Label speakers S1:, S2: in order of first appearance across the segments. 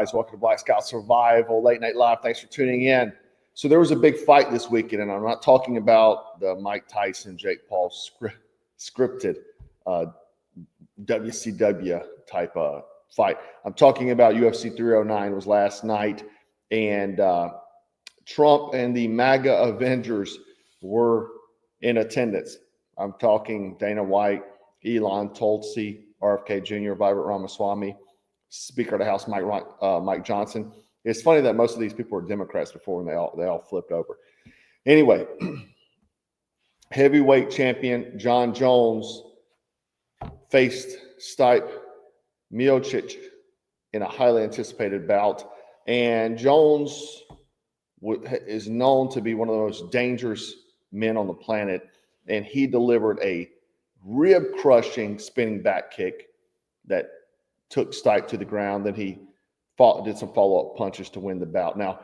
S1: guys? Welcome to Black Scout Survival Late Night Live. Thanks for tuning in. So there was a big fight this weekend, and I'm not talking about the Mike Tyson, Jake Paul scripted WCW type fight. I'm talking about UFC 309. It was last night, and Trump and the MAGA Avengers were in attendance. I'm talking Dana White, Elon Tulsi, RFK Jr., Vivek Ramaswamy, Speaker of the House Mike Johnson. It's funny that most of these people were Democrats before, and they all flipped over. Anyway, heavyweight champion John Jones faced Stipe Miocic in a highly anticipated bout, and Jones is known to be one of the most dangerous men on the planet, and he delivered a rib-crushing spinning back kick that took Stipe to the ground. Then he did some follow-up punches to win the bout. Now,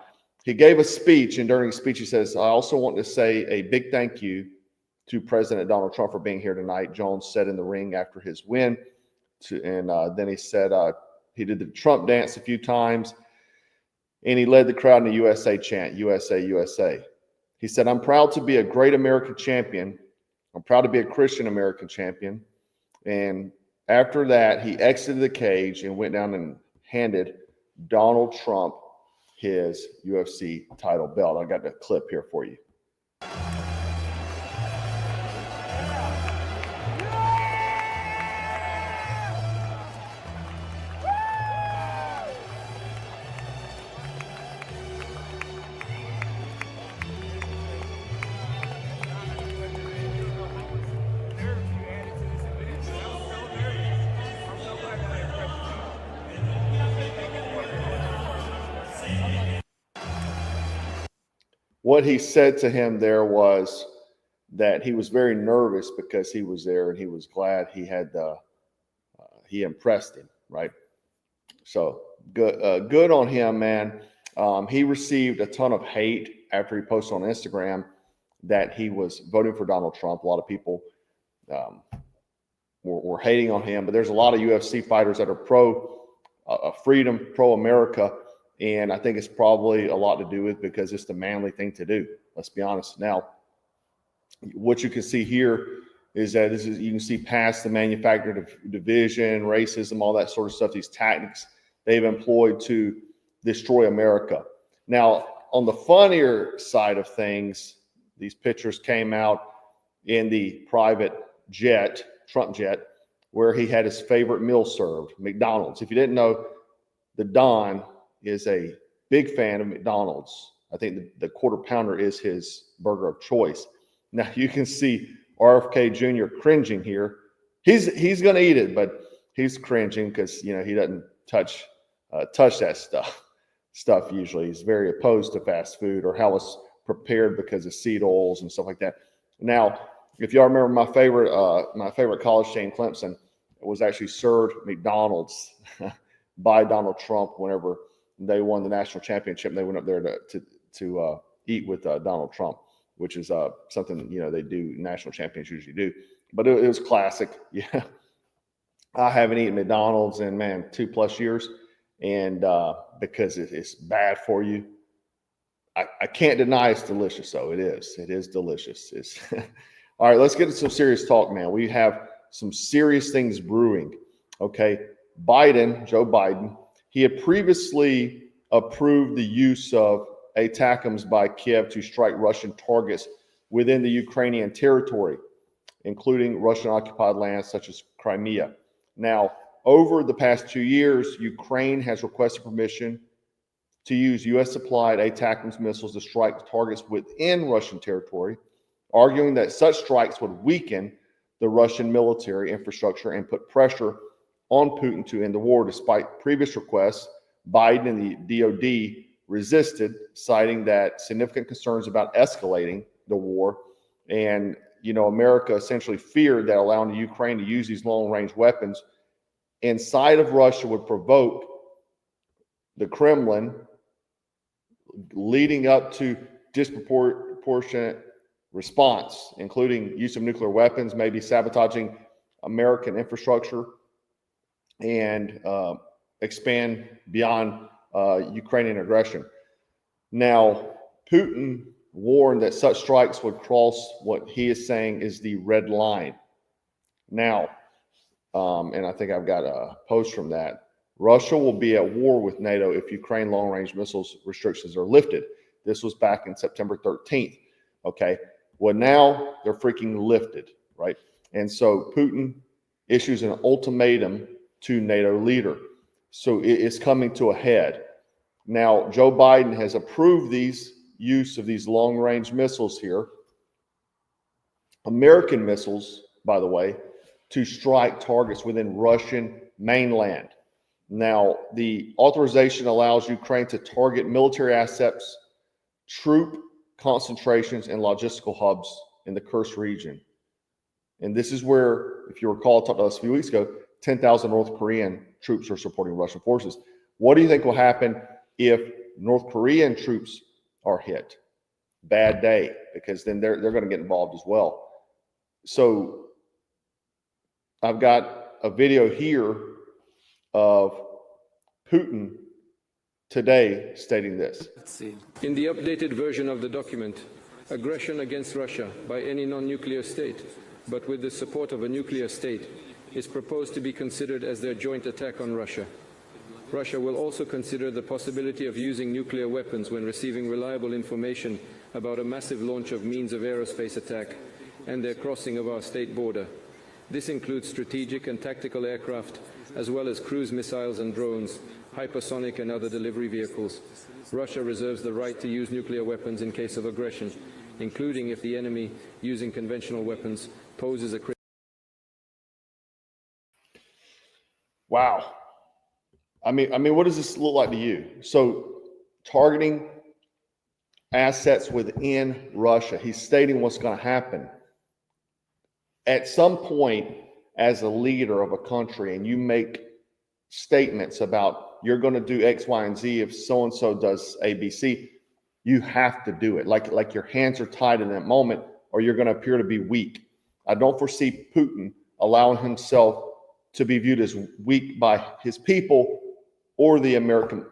S1: he gave a speech, and during his speech, he says, "I also want to say a big thank you to President Donald Trump for being here tonight," Jones said in the ring after his win. Then he said he did the Trump dance a few times, and he led the crowd in the USA chant, USA, USA. He said, "I'm proud to be a great American champion. I'm proud to be a Christian American champion." And after that, he exited the cage and went down and handed Donald Trump his UFC title belt. I got the clip here for you. What he said to him there was that he was very nervous because he was there, and he was glad he impressed him, right? So good on him, man. He received a ton of hate after he posted on Instagram that he was voting for Donald Trump. A lot of people were hating on him, but there's a lot of UFC fighters that are pro freedom, pro America. And I think it's probably a lot to do with because it's the manly thing to do. Let's be honest. Now, what you can see here is that you can see past the manufactured division, racism, all that sort of stuff, these tactics they've employed to destroy America. Now, on the funnier side of things, these pictures came out in the private jet, Trump jet, where he had his favorite meal served, McDonald's. If you didn't know, the Don is a big fan of McDonald's. I think the quarter pounder is his burger of choice. Now you can see RFK Jr. cringing here. He's going to eat it, but he's cringing because he doesn't touch that stuff usually. He's very opposed to fast food or how it's prepared because of seed oils and stuff like that. Now, if y'all remember my favorite college chain, Clemson, was actually served McDonald's by Donald Trump whenever they won the national championship. They went up there to eat with Donald Trump, which is something they do. National champions usually do, but it was classic. Yeah, I haven't eaten McDonald's in 2+ years, and because it's bad for you. I can't deny it's delicious, though. It is delicious. It's all right. Let's get to some serious talk, man. We have some serious things brewing. Okay, Joe Biden. He had previously approved the use of ATACMS by Kiev to strike Russian targets within the Ukrainian territory, including Russian-occupied lands such as Crimea. Now, over the past 2 years, Ukraine has requested permission to use U.S.-supplied ATACMS missiles to strike targets within Russian territory, arguing that such strikes would weaken the Russian military infrastructure and put pressure on Putin to end the war. Despite previous requests, Biden and the DOD resisted, citing that significant concerns about escalating the war. And, America essentially feared that allowing the Ukraine to use these long-range weapons inside of Russia would provoke the Kremlin, leading up to disproportionate response, including use of nuclear weapons, maybe sabotaging American infrastructure, and expand beyond Ukrainian aggression. Now, Putin warned that such strikes would cross what he is saying is the red line. Now, and I think I've got a post from that. Russia will be at war with NATO if Ukraine long-range missiles restrictions are lifted. This was back in September 13th. Okay. Well, now they're freaking lifted, right? And so Putin issues an ultimatum to NATO leader. So it is coming to a head. Now, Joe Biden has approved these use of these long-range missiles here, American missiles, by the way, to strike targets within Russian mainland. Now, the authorization allows Ukraine to target military assets, troop concentrations, and logistical hubs in the Kursk region. And this is where, if you recall, I talked about this a few weeks ago, 10,000 North Korean troops are supporting Russian forces. What do you think will happen if North Korean troops are hit? Bad day, because then they're going to get involved as well. So I've got a video here of Putin today stating this.
S2: Let's see.
S3: In the updated version of the document, aggression against Russia by any non-nuclear state, but with the support of a nuclear state, is proposed to be considered as their joint attack on Russia. Russia will also consider the possibility of using nuclear weapons when receiving reliable information about a massive launch of means of aerospace attack and their crossing of our state border. This includes strategic and tactical aircraft, as well as cruise missiles and drones, hypersonic and other delivery vehicles. Russia reserves the right to use nuclear weapons in case of aggression, including if the enemy, using conventional weapons, poses a critical.
S1: Wow. I mean, what does this look like to you? So, targeting assets within Russia. He's stating what's going to happen. At some point, as a leader of a country, and you make statements about you're going to do X, Y, and Z if so-and-so does A, B, C, you have to do it. Like your hands are tied in that moment, or you're going to appear to be weak. I don't foresee Putin allowing himself to be viewed as weak by his people or the American,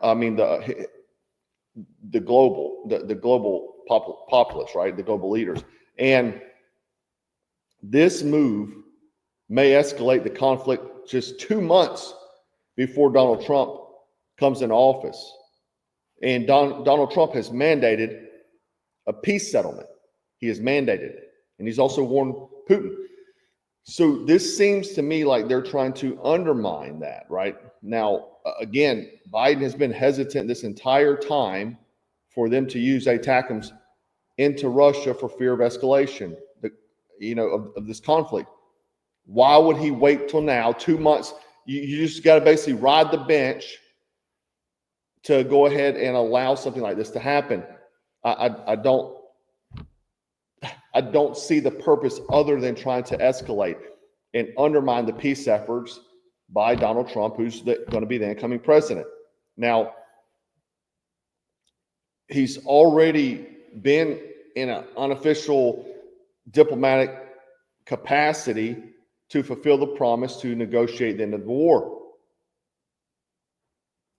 S1: the global populace, right? The global leaders. And this move may escalate the conflict just 2 months before Donald Trump comes in office. And Donald Trump has mandated a peace settlement. He has mandated it. And he's also warned Putin. So this seems to me like they're trying to undermine that, right? Now, again, Biden has been hesitant this entire time for them to use ATACMS into Russia for fear of escalation, of this conflict. Why would he wait till now, 2 months? You just got to basically ride the bench to go ahead and allow something like this to happen. I don't see the purpose other than trying to escalate and undermine the peace efforts by Donald Trump, who's going to be the incoming president. Now, he's already been in an unofficial diplomatic capacity to fulfill the promise to negotiate the end of the war.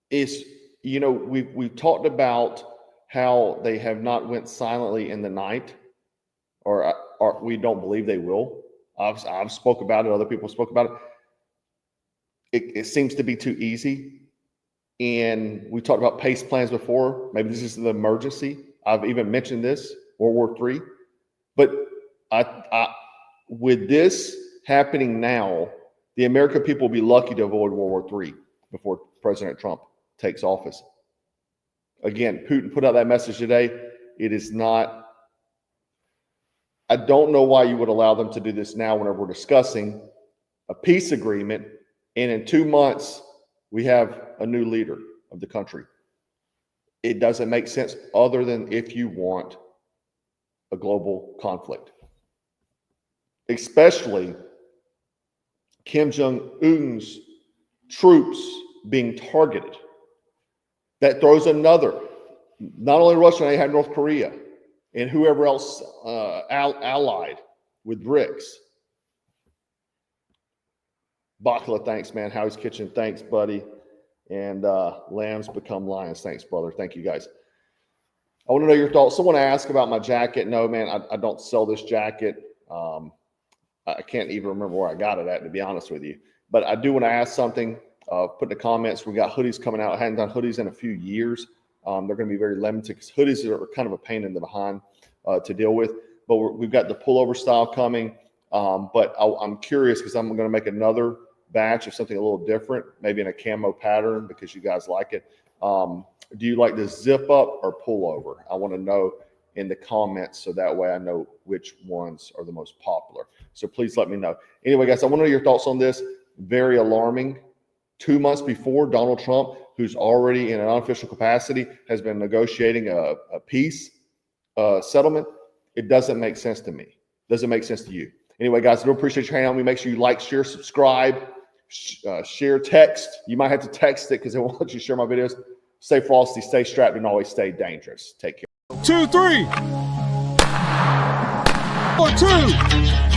S1: We've talked about how they have not went silently in the night, or we don't believe they will. I've spoke about it. Other people spoke about it. It seems to be too easy. And we talked about PACE plans before. Maybe this is the emergency. I've even mentioned this, World War III. But with this happening now, the American people will be lucky to avoid World War III before President Trump takes office. Again, Putin put out that message today. It is not, I don't know why you would allow them to do this now whenever we're discussing a peace agreement, and in 2 months, we have a new leader of the country. It doesn't make sense other than if you want a global conflict. Especially Kim Jong-un's troops being targeted. That throws another, not only Russia, they have North Korea and whoever else allied with BRICS. Bakla, thanks, man. Howie's Kitchen, thanks, buddy. and lambs become lions. Thanks, brother. Thank you, guys. I want to know your thoughts. Someone asked about my jacket. No, man, I don't sell this jacket. I can't even remember where I got it at, to be honest with you. But I do want to ask something. Put in the comments. We got hoodies coming out. I hadn't done hoodies in a few years. They're going to be very limited because hoodies are kind of a pain in the behind to deal with. But we've got the pullover style coming. But I'm curious because I'm going to make another batch of something a little different, maybe in a camo pattern because you guys like it. Do you like the zip up or pullover? I want to know in the comments so that way I know which ones are the most popular. So please let me know. Anyway, guys, I want to know your thoughts on this. Very alarming. 2 months before, Donald Trump, who's already in an unofficial capacity, has been negotiating a peace settlement. It doesn't make sense to me. Doesn't make sense to you. Anyway, guys, I do appreciate you hanging out with me. Make sure you like, share, subscribe, share, text. You might have to text it because it won't let you share my videos. Stay frosty, stay strapped, and always stay dangerous. Take care.
S2: 2, 3. 4, 2.